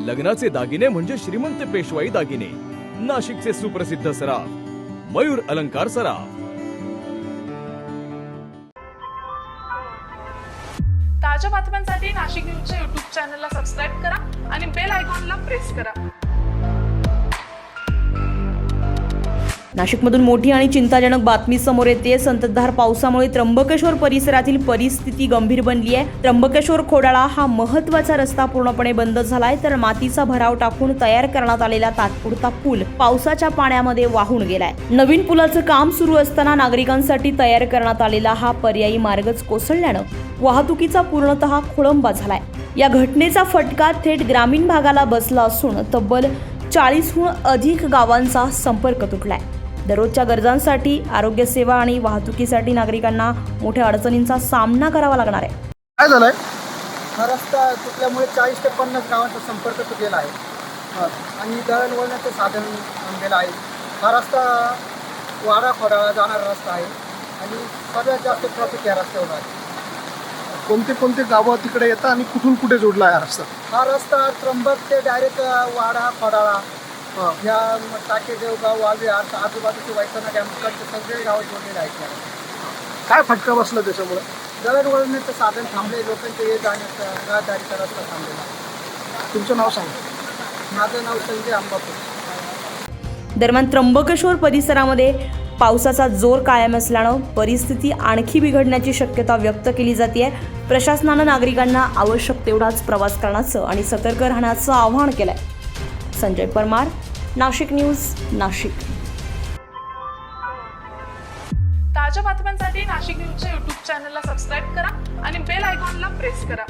लग्नाचे दागिने म्हणजे श्रीमंत पेशवाई दागिने, नाशिकचे सुप्रसिद्ध सराफ मयूर अलंकार सराफ। ताज्या बातम्यांसाठी नाशिक न्यूजच्या YouTube चॅनलला सबस्क्राईब करा आणि बेल आयकॉनला प्रेस करा। नाशिकमधून मोठी आणि चिंताजनक बातमी समोर येते। संततधार पावसामुळे त्र्यंबकेश्वर परिसरातील परिस्थिती गंभीर बनली आहे। त्र्यंबकेश्वर खोडाळा हा महत्त्वाचा रस्ता पूर्णपणे बंद झालाय, तर मातीचा भराव टाकून तयार करण्यात आलेला तात्पुरता पूल पावसाच्या पाण्यामध्ये वाहून गेलाय। नवीन पुलाचं काम सुरू असताना नागरिकांसाठी तयार करण्यात आलेला हा पर्यायी मार्गच कोसळल्यानं वाहतुकीचा पूर्णतः खोळंबा झालाय। या घटनेचा फटका थेट ग्रामीण भागाला बसला असून तब्बल 40हून अधिक गावांचा संपर्क तुटलाय। दररोजच्या गरजांसाठी, आरोग्य सेवा आणि वाहतुकीसाठी नागरिकांना मोठ्या अडचणींचा सामना करावा लागणार आहे। काय झालंय? हा रस्ता तुटल्यामुळे 40 ते 50 गावांचा संपर्क तुटलेला आहे आणि दळणवळणाचं साधन थांबलेलं आहे। हा रस्ता वाडा खोडाळा जाणारा रस्ता आहे आणि सगळ्यात जास्त ट्रॅफिक या रस्त्यावर आहे। कोणते कोणते गावं तिकडे येतात आणि कुठून कुठे जोडला आहे हा रस्ता? हा रस्ता त्र्यंबक ते डायरेक्ट वाडा खोडाळा या टाकेदेवगाव वावी आजूबाजूचे वाईसना डॅमकडचे सगळे गावं जोडलेले आहेत। काय फटका बसला त्याच्यामुळे? दळणवळणाचं साधन थांबले, लोकांचे ये जाण्याचा रहदारीचा रस्ता थांबलेला। तुमचं नाव सांगा। माझं नाव संजय अंबापूर। दरम्यान त्र्यंबकेश्वर परिसरामध्ये पावसाचा जोर कायम असल्यानं परिस्थिती आणखी बिघडण्याची शक्यता व्यक्त केली जाते। प्रशासनानं नागरिकांना आवश्यक तेवढाच प्रवास करण्याचं आणि सतर्क राहण्याचं आवाहन केलंय। संजय परमार, नाशिक न्यूज, नाशिक। ताज्या बातम्यांसाठी नाशिक न्यूजच्या YouTube चॅनलला सबस्क्राईब करा आणि बेल आयकॉनला प्रेस करा।